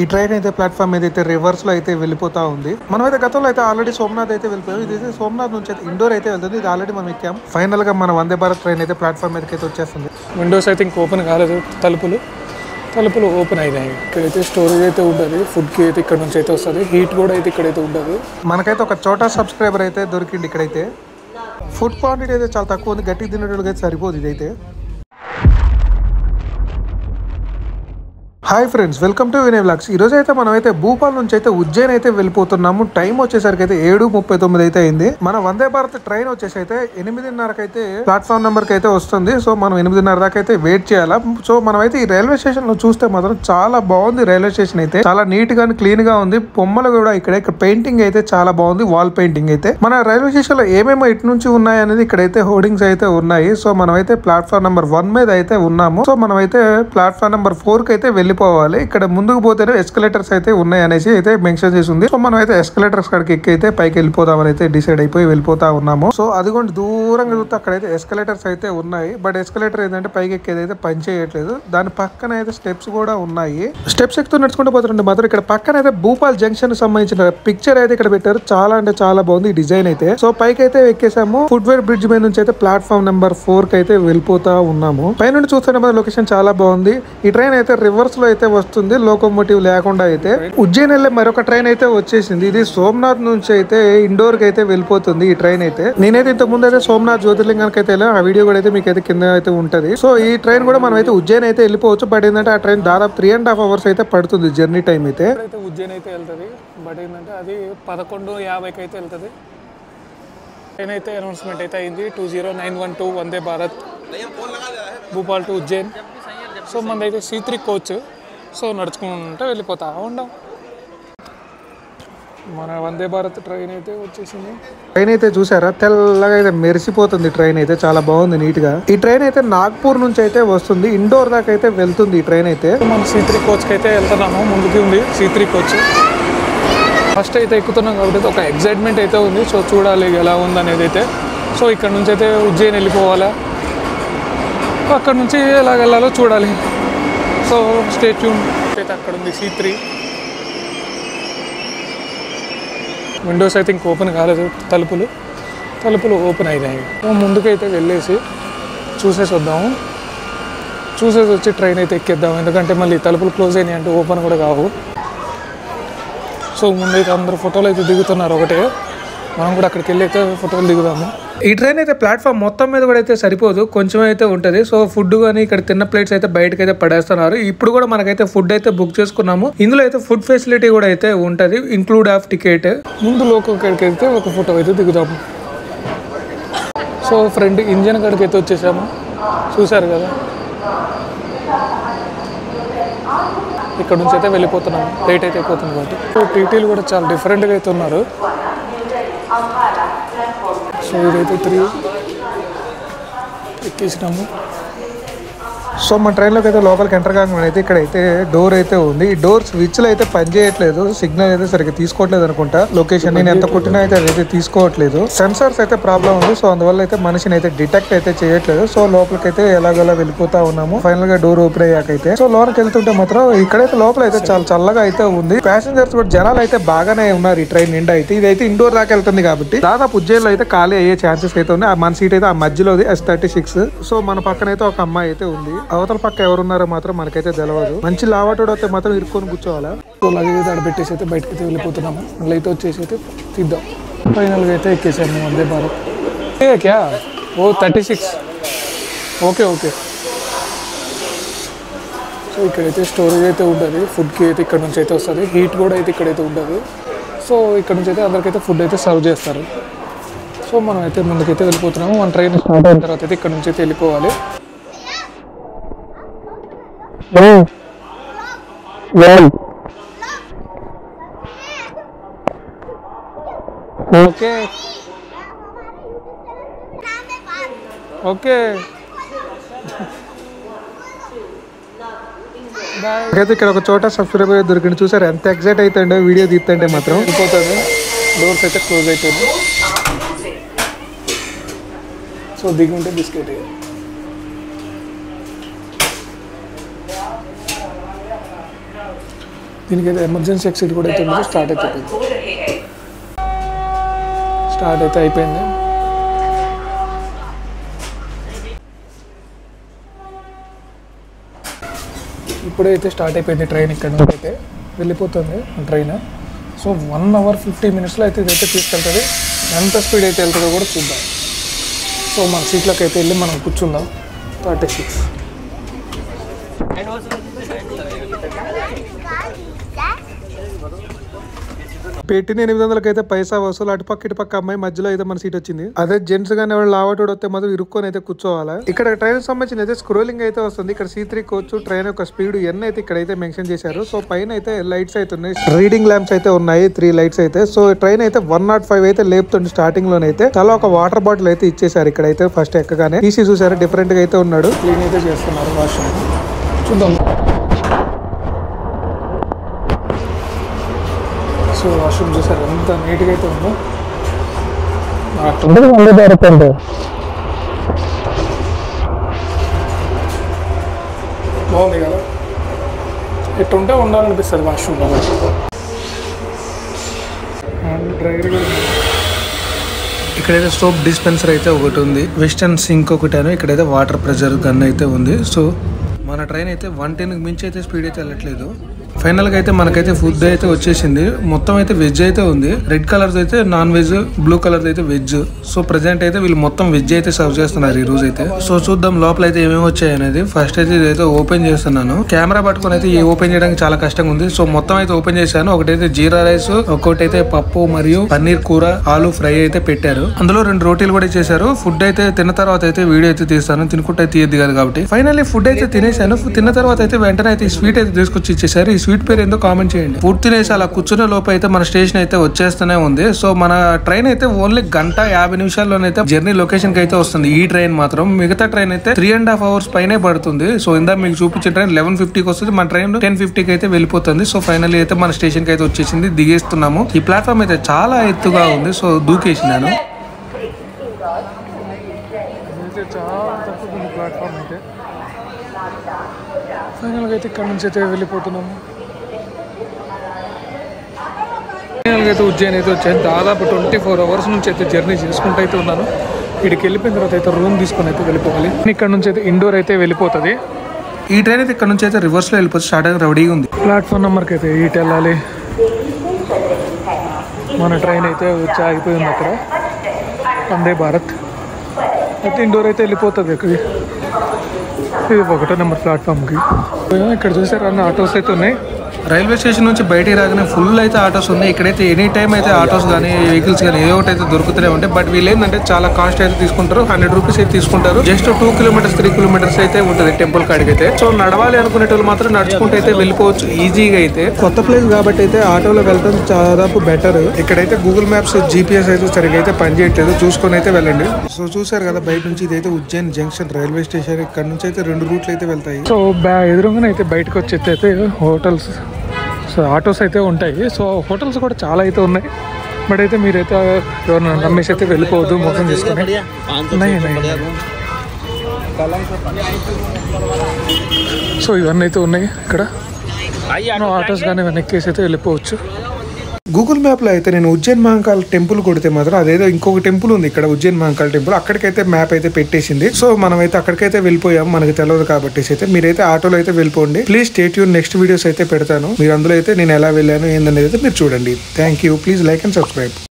ఈ ట్రైన్ అయితే ప్లాట్ఫామ్ ఏదైతే రివర్స్ లో అయితే వెళ్ళిపోతా ఉంది. మనమైతే గతంలో అయితే ఆల్రెడీ సోమనాథ్ అయితే వెళ్ళిపోయాం. ఇది సోమనాథ్ నుంచి అయితే ఇండోర్ అయితే వెళ్తుంది. ఇది ఆల్రెడీ మనం ఎక్కాం. ఫైనల్ గా మన వందే భారత్ ట్రైన్ అయితే ప్లాట్ఫామ్ మీదకి అయితే వచ్చేస్తుంది. విండోస్ అయితే ఇంక ఓపెన్ కాలేదు, తలుపులు ఓపెన్ అయినాయి. ఇక్కడైతే స్టోరేజ్ అయితే ఉంటుంది, ఫుడ్కి అయితే ఇక్కడ నుంచి అయితే వస్తుంది, హీట్ కూడా అయితే ఇక్కడైతే ఉంటుంది. మనకైతే ఒక చోటా సబ్స్క్రైబర్ అయితే దొరికింది. ఇక్కడైతే ఫుడ్ క్వాంటిటీ అయితే చాలా తక్కువ ఉంది, గట్టి తినేటోళ్ళకి అయితే సరిపోదు ఇదైతే. Hi friends, welcome to Vinay vlogs. ఈ రోజు అయితే మనం అయితే భూపాల్ నుంచి అయితే ఉజ్జయిన్ అయితే వెళ్ళిపోతున్నాము. టైం వచ్చేసరికి అయితే 7:39 అయితే అయింది. మన వందే భారత్ ట్రైన్ వచ్చేసి అయితే 8:30కి అయితే ప్లాట్ఫామ్ నెంబర్ కి అయితే వస్తుంది. సో మనం 8:30 దాకా అయితే వెయిట్ చేయాలా. సో మనం అయితే ఈ రైల్వే స్టేషన్ లో చూస్తే మాత్రం చాలా బాగుంది. రైల్వే స్టేషన్ అయితే చాలా నీట్ గా క్లీన్ గా ఉంది. బొమ్మలు కూడా ఇక్కడ పెయింటింగ్ అయితే చాలా బాగుంది, వాల్ పెయింటింగ్ అయితే. మన రైల్వే స్టేషన్ లో ఏమేమో ఇటు నుంచి ఉన్నాయి అనేది ఇక్కడైతే హోర్డింగ్స్ అయితే ఉన్నాయి. సో మనం అయితే ప్లాట్ఫామ్ నెంబర్ 1 మీద అయితే ఉన్నాము. సో మనం అయితే ప్లాట్ఫామ్ నెంబర్ 4 కి అయితే వెళ్ళిపోవాలి. ఇక్కడ ముందుకు పోతేనే ఎస్కలేటర్స్ అయితే ఉన్నాయి అనేసి అయితే మెన్షన్ చేసి ఉంది. సో మనం అయితే ఎస్కలేటర్స్ కాడికి ఎక్కి అయితే పైకి వెళ్ళిపోదామని అయితే డిసైడ్ అయిపోయి వెళ్ళిపోతా ఉన్నాము. సో అదిగోండి దూరంగా చూస్తే అక్కడైతే ఎస్కలేటర్స్ అయితే ఉన్నాయి. బట్ ఎస్కలేటర్ ఏంటంటే పైకి ఎక్కేది అయితే పని చేయట్లేదు. దాని పక్కన అయితే స్టెప్స్ కూడా ఉన్నాయి. స్టెప్స్ ఎక్కుతూ నడుచుకుంటూ పోతుంటే మాత్రం ఇక్కడ పక్కన అయితే భూపాల్ జంక్షన్ సంబంధించిన పిక్చర్ అయితే ఇక్కడ పెట్టారు. చాలా అంటే చాలా బాగుంది ఈ డిజైన్ అయితే. సో పైకి అయితే ఎక్కేసాము. ఫుట్వేర్ బ్రిడ్జ్ మీద నుంచి అయితే ప్లాట్ఫామ్ నెంబర్ 4 కి అయితే వెళ్ళిపోతా ఉన్నాము. పైనుండి చూస్తే లొకేషన్ చాలా బాగుంది. ఈ ట్రైన్ అయితే రివర్స్ లో అయితే వస్తుంది, లోకోమోటివ్ లేకుండా అయితే. ఉజ్జయిన్ వెళ్ళే మరొక ట్రైన్ అయితే వచ్చేసింది. ఇది సోమనాథ్ నుంచి అయితే ఇండోర్ కి అయితే వెళ్ళిపోతుంది ఈ ట్రైన్ అయితే. నేనైతే ఇంతకు ముందు అయితే సోమనాథ్ జ్యోతిర్లింగానికి అయితే వెళ్ళాను. ఆ వీడియో కూడా అయితే మీకు అయితే కింద అయితే ఉంటది. సో ఈ ట్రైన్ కూడా మనం అయితే ఉజ్జయిన్ అయితే వెళ్ళిపోవచ్చు. బట్ ఏంటంటే ఆ ట్రైన్ దాదాపు 3.5 hours అయితే పడుతుంది జర్నీ టైం అయితే. ఉజ్జయిన్ అయితే వెళ్తుంది, బట్ ఏంటంటే అది 11:50కి అయితే వెళ్తుంది. ట్రైన్ అయితే అనౌన్స్మెంట్ అయితే అయింది. 20912 వందే భారత్ భూపాల్ టు ఉజ్జయిన్. సో మనదైతే C3 కోచ్. సో నడుచుకుంటూ వెళ్ళిపోతా ఉంటాం. మన వందే భారత్ ట్రైన్ అయితే వచ్చేసింది. ట్రైన్ అయితే చూసారా, తెల్లగా అయితే మెరిసిపోతుంది ట్రైన్ అయితే. చాలా బాగుంది నీట్ గా. ఈ ట్రైన్ అయితే నాగ్పూర్ నుంచి అయితే వస్తుంది, ఇండోర్ దాకా అయితే వెళ్తుంది ఈ ట్రైన్ అయితే. మనం C3 కోచ్కి అయితే వెళ్తున్నాము. ముందుకి ఉంది C3 కోచ్. ఫస్ట్ అయితే ఎక్కుతున్నాం కాబట్టి ఒక ఎక్సైట్మెంట్ అయితే ఉంది. సో చూడాలి ఎలా ఉంది అనేది అయితే. సో ఇక్కడ నుంచి అయితే ఉజ్జయిన్ వెళ్ళిపోవాలా, అక్కడ నుంచి ఎలా వెళ్ళాలో చూడాలి. So stay tune. అయితే అక్కడ ఉంది C3. విండోస్ అయితే ఇంక ఓపెన్ కాలేదు, తలుపులు ఓపెన్ అయినాయి. ముందుకైతే వెళ్ళేసి చూసేసి వద్దాము. చూసేసి వచ్చి ట్రైన్ అయితే ఎక్కేద్దాం. ఎందుకంటే మళ్ళీ తలుపులు క్లోజ్ అయినాయి అంటే ఓపెన్ కూడా కావు. సో ముందైతే అందరూ ఫోటోలు అయితే దిగుతున్నారు ఒకటే. మనం కూడా అక్కడికి వెళ్ళి అయితే ఫోటోలు దిగుదాము. ఈ ట్రైన్ అయితే ప్లాట్ఫామ్ మొత్తం మీద కూడా అయితే సరిపోదు, కొంచెం అయితే ఉంటుంది. సో ఫుడ్ కానీ ఇక్కడ తిన్న ప్లేట్స్ అయితే బయటకు అయితే పడేస్తున్నారు. ఇప్పుడు కూడా మనకైతే ఫుడ్ అయితే బుక్ చేసుకున్నాము. ఇందులో అయితే ఫుడ్ ఫెసిలిటీ కూడా అయితే ఉంటుంది, ఇంక్లూడ్ ఆఫ్ టికెట్. ముందు లోకల్ కాడికి అయితే ఒక ఫోటో అయితే దిగుదాము. సో ఫ్రంట్ ఇంజన్ కాడికి అయితే వచ్చేసాము, చూసారు కదా. ఇక్కడ నుంచి అయితే వెళ్ళిపోతున్నాము, లేట్ అయితే అయిపోతుంది కాబట్టి. సో టీటీలు కూడా చాలా డిఫరెంట్గా అయితే ఉన్నారు. సో ఇదైతే 3 ఎక్కేసినాము. సో మన ట్రైన్లోకి అయితే లోపలికి ఎంటర్ కాగానే అయితే ఇక్కడైతే డోర్ అయితే ఉంది. ఈ డోర్ స్విచ్లు అయితే పనిచేయట్లేదు, సిగ్నల్ అయితే సరిగ్గా తీసుకోవట్లేదు అనుకుంటా. లొకేషన్ నేను ఎంత కొట్టినా అయితే అదైతే తీసుకోవట్లేదు. సెన్సార్స్ అయితే ప్రాబ్లం ఉంది. సో అందువల్ల అయితే మనిషిని అయితే డిటెక్ట్ అయితే చేయట్లేదు. సో లోపలికి అయితే ఎలాగోలా వెళ్ళిపోతా ఉన్నాము. ఫైనల్ గా డోర్ ఓపెన్ అయ్యాకైతే సో లోనకి వెళ్తుంటే మాత్రం ఇక్కడైతే లోపల అయితే చాలా చల్లగా అయితే ఉంది. ప్యాసింజర్స్ కూడా జనాలు అయితే బాగానే ఉన్నారు ఈ ట్రైన్ నిండా అయితే. ఇదైతే ఇండోర్ దాకా వెళ్తుంది కాబట్టి దాదాపు ఉజ్జయిన్లో అయితే ఖాళీ అయ్యే ఛాన్సెస్ అయితే ఉన్నాయి. మన సీట్ అయితే ఆ మధ్యలోది S36. సో మన పక్కన అయితే ఒక అమ్మాయి అయితే ఉంది. అవతల పక్క ఎవరున్నారో మాత్రం మనకైతే తెలియదు. మంచి లావాటోడు అయితే మాత్రం ఇరుక్కొని కూర్చోవాలా. సో లగేజ్ అయితే ఆడబెట్టేసి అయితే బయటకి అయితే వెళ్ళిపోతున్నాము. మళ్ళీ అయితే వచ్చేసి అయితే తీద్దాం. ఫైనల్గా అయితే ఎక్కేసాము వందే భారత్. క్యా ఓ 36. ఓకే. సో ఇక్కడైతే స్టోరేజ్ అయితే ఉంటుంది, ఫుడ్కి అయితే ఇక్కడ నుంచి అయితే వస్తుంది, హీట్ కూడా అయితే ఇక్కడైతే ఉంటుంది. సో ఇక్కడ నుంచి అయితే అందరికైతే ఫుడ్ అయితే సర్వ్ చేస్తారు. సో మనం అయితే ముందుకైతే వెళ్ళిపోతున్నాము. మన ట్రైన్ స్టార్ట్ అయిన తర్వాత అయితే ఇక్కడ నుంచి అయితే వెళ్ళిపోవాలి. ఓకే అయితే ఇక్కడ ఒక చోట సబ్స్క్రైబర్ దొరికింది. చూసారు ఎంత ఎక్సైట్ అవుతుండే వీడియో తీస్తుంటే మాత్రం. వెళ్ళిపోతుంది. డోర్స్ అయితే క్లోజ్ అవుతుంది. సో దిగి ఉంటే బిస్కెట్. దీనికైతే ఎమర్జెన్సీ ఎగ్జిట్ కూడా అయితే ఉంది. స్టార్ట్ అయితే అయిపోయింది. ఇప్పుడైతే స్టార్ట్ అయిపోయింది ట్రైన్. ఇక్కడ నుంచి అయితే వెళ్ళిపోతుంది ట్రైన్. సో 1 hour 50 minutesలో అయితే ఇదైతే తీసుకెళ్తుంది. ఎంత స్పీడ్ అయితే వెళ్తుందో కూడా చూద్దాం. సో మన సీట్లోకి అయితే వెళ్ళి మనం కూర్చుందాం. 36 పెట్టిన 800 అయితే పైసా వసూలు. అటుపక్క ఇటుపక్క అమ్మాయి మధ్యలో అయితే మన సీట్ వచ్చింది. అదే జెంట్స్ గానీ ఎవరు లావటోడు వస్తే మాత్రం ఇరుక్కొని అయితే కూర్చోవాలా. ఇక్కడ ట్రైన్ సంబంధించిన అయితే స్క్రోలింగ్ అయితే వస్తుంది. ఇక్కడ C3 కోచ్ ట్రైన్ యొక్క స్పీడ్ ఎన్ని అయితే ఇక్కడ అయితే మెన్షన్ చేశారు. సో పైన అయితే లైట్స్ అయితే ఉన్నాయి, రీడింగ్ ల్యాంప్స్ అయితే ఉన్నాయి, 3 లైట్స్ అయితే. సో ట్రైన్ అయితే 105 అయితే లేపుతుంది. స్టార్టింగ్ లోనైతే చాలా ఒక వాటర్ బాటిల్ అయితే ఇచ్చేసారు. ఇక్కడ అయితే ఫస్ట్ ఎక్కగానే టీసీ చూసారు, డిఫరెంట్ గా అయితే ఉన్నాడు. క్లీన్ అయితే చేస్తున్నారు వాష్రూమ్. చూద్దాం. సో వాష్రూమ్ చూసారు ఎంత నీట్గా అయితే ఉందో. బాగుంది కదా, ఎట్టుంటే ఉండాలనిపిస్తుంది వాష్రూమ్. డ్రైవర్ కూడా ఇక్కడైతే సోప్ డిస్పెన్సర్ అయితే ఒకటి ఉంది, వెస్టర్న్ సింక్ ఒకటి, ఇక్కడైతే వాటర్ ప్రెషర్ గన్ అయితే ఉంది. సో మన ట్రైన్ అయితే 110కి మించి అయితే స్పీడ్ అయితే వెళ్ళట్లేదు. ఫైనల్ గా అయితే మనకైతే ఫుడ్ అయితే వచ్చేసింది. మొత్తం అయితే వెజ్ అయితే ఉంది. రెడ్ కలర్ అయితే నాన్ వెజ్, బ్లూ కలర్ అయితే వెజ్. సో ప్రెసెంట్ అయితే వీళ్ళు మొత్తం వెజ్ అయితే సర్వ్ చేస్తున్నారు ఈ రోజు అయితే. సో చూద్దాం లోపల అయితే ఏమేమి వచ్చాయి అనేది. ఫస్ట్ అయితే ఇదైతే ఓపెన్ చేస్తున్నాను. కెమెరా పట్టుకొని అయితే ఓపెన్ చేయడానికి చాలా కష్టంగా ఉంది. సో మొత్తం అయితే ఓపెన్ చేశాను. ఒకటైతే జీరా రైస్, ఒకటి అయితే పప్పు మరియు పన్నీర్ కూర, ఆలు ఫ్రై అయితే పెట్టారు. అందులో 2 రోటీలు కూడా చేశారు. ఫుడ్ అయితే తిన్న తర్వాత అయితే వీడియో అయితే తీస్తాను, తినుకుంటే తీయద్దు కదా కాబట్టి. ఫైనల్లీ ఫుడ్ అయితే తినేసాను. తిన్న తర్వాత అయితే వెంటనే అయితే ఈ స్వీట్ అయితే తీసుకొచ్చి ఇచ్చేసారు. ఈ స్వీట్ పేరు ఏందో కామెంట్ చేయండి. ఫుడ్ తినేసి అలా కూర్చునే లోపు అయితే మన స్టేషన్ అయితే వచ్చేస్తూనే ఉంది. సో మన ట్రైన్ అయితే ఓన్లీ 1:50 నిమిషాల్లోనైతే జర్నీ లొకేషన్ కి అయితే వస్తుంది. ఈ ట్రైన్ మాత్రం, మిగతా ట్రైన్ అయితే 3.5 hours పైనే పడుతుంది. సో ఇందా మీకు చూపించిన ట్రైన్ 11:50కి వస్తుంది, మన ట్రైన్ 10:50కి అయితే వెళ్ళిపోతుంది. సో ఫైనల్లీ అయితే మన స్టేషన్ కి అయితే వచ్చేసింది, దిగేస్తున్నాము. ఈ ప్లాట్ఫామ్ అయితే చాలా ఎత్తుగా ఉంది. సో దూకేసినాను. చాలా తక్కువ ఉంది ప్లాట్ఫామ్ అయితే. ఫైనల్గా అయితే ఇక్కడ నుంచి అయితే వెళ్ళిపోతున్నాము. ఫైనల్గా అయితే ఉజ్జయిని అయితే వచ్చాను. దాదాపు 24 hours నుంచి అయితే జర్నీ చేసుకుంటూ అయితే ఉన్నాను. ఇక్కడికి వెళ్ళిపోయిన తర్వాత అయితే రూమ్ తీసుకొని అయితే వెళ్ళిపోవాలి. ఇక్కడ నుంచి అయితే ఇండోర్ అయితే వెళ్ళిపోతుంది. ఈ ట్రైన్ అయితే ఇక్కడ నుంచి అయితే రివర్స్లో వెళ్ళిపోతుంది. స్టార్ట్ అయితే రెడీగా ఉంది. ప్లాట్ఫామ్ నెంబర్కి అయితే ఇటు వెళ్ళాలి. మన ట్రైన్ అయితే వచ్చి ఆగిపోయింది అక్కడ, వందే భారత్ అయితే. ఇండోర్ అయితే వెళ్ళిపోతుంది. ఇది 1వ నెంబర్ ప్లాట్ఫామ్కి. ఇక్కడ చూసారు అన్ని ఆటోస్ అయితే ఉన్నాయి. రైల్వే స్టేషన్ నుంచి బయటికి రాగానే ఫుల్ అయితే ఆటోస్ ఉన్నాయి. ఇక్కడైతే ఎనీ టైం అయితే ఆటోస్ కానీ వెహికల్స్ కానీ ఏదో ఒకటి అయితే దొరుకుతూనే ఉంటాయి. బట్ వీళ్ళు ఏంటంటే చాలా కాస్ట్ అయితే తీసుకుంటారు. 100 రూపీస్ అయితే తీసుకుంటారు. జస్ట్ 2 kilometers 3 kilometers అయితే ఉంటుంది టెంపుల్ కాడికి అయితే. సో నడవాలి అనుకునే వాళ్ళు మాత్రం నడుచుకుంటూ అయితే వెళ్ళిపోవచ్చు ఈజీగా అయితే. కొత్త ప్లేస్ కాబట్టి అయితే ఆటోలో వెళ్ళడం దాదాపు బెటర్. ఇక్కడైతే గూగుల్ మ్యాప్స్ GPS అయితే సరిగ్గా అయితే పనిచేయట్లేదు, చూసుకొని అయితే వెళ్ళండి. సో చూసారు కదా బయట నుంచి ఇదైతే ఉజ్జయిన్ జంక్షన్ రైల్వే స్టేషన్. ఇక్కడ నుంచి అయితే 2 రూట్లు అయితే వెళ్తాయి. సో ఎదురుగానే అయితే బయటకు వచ్చి అయితే హోటల్స్, సో ఆటోస్ అయితే ఉంటాయి. సో హోటల్స్ కూడా చాలా అయితే ఉన్నాయి. బట్ అయితే మీరైతే ఎవరైనా నమ్మేసి అయితే వెళ్ళిపోవద్దు, మోసం చేసుకుని. సో ఇవన్నీ అయితే ఉన్నాయి ఇక్కడ. ఆటోస్ కానీ ఇవన్నీ ఎక్కేసి అయితే వెళ్ళిపోవచ్చు. గూగుల్ మ్యాప్లో అయితే నేను ఉజ్జయిన్ మహంకాళ్ టెంపుల్ కొడితే మాత్రం అదేదో ఇంకొక టెంపుల్ ఉంది ఇక్కడ, ఉజ్జయిన్ మహంకాళ్ టెంపుల్. అక్కడికైతే మ్యాప్ అయితే పెట్టేసింది. సో మనం అయితే అక్కడికైతే వెళ్ళిపోయాం, మనకి తెలియదు కాబట్టి అయితే మీరైతే ఆటోలో అయితే వెళ్ళిపోండి. Please stay tune, next videos అయితే పెడతాను. మీరు అందులో అయితే నేను ఎలా వెళ్ళాను ఏందనేది అయితే మీరు చూడండి. Thank you. Please like and subscribe.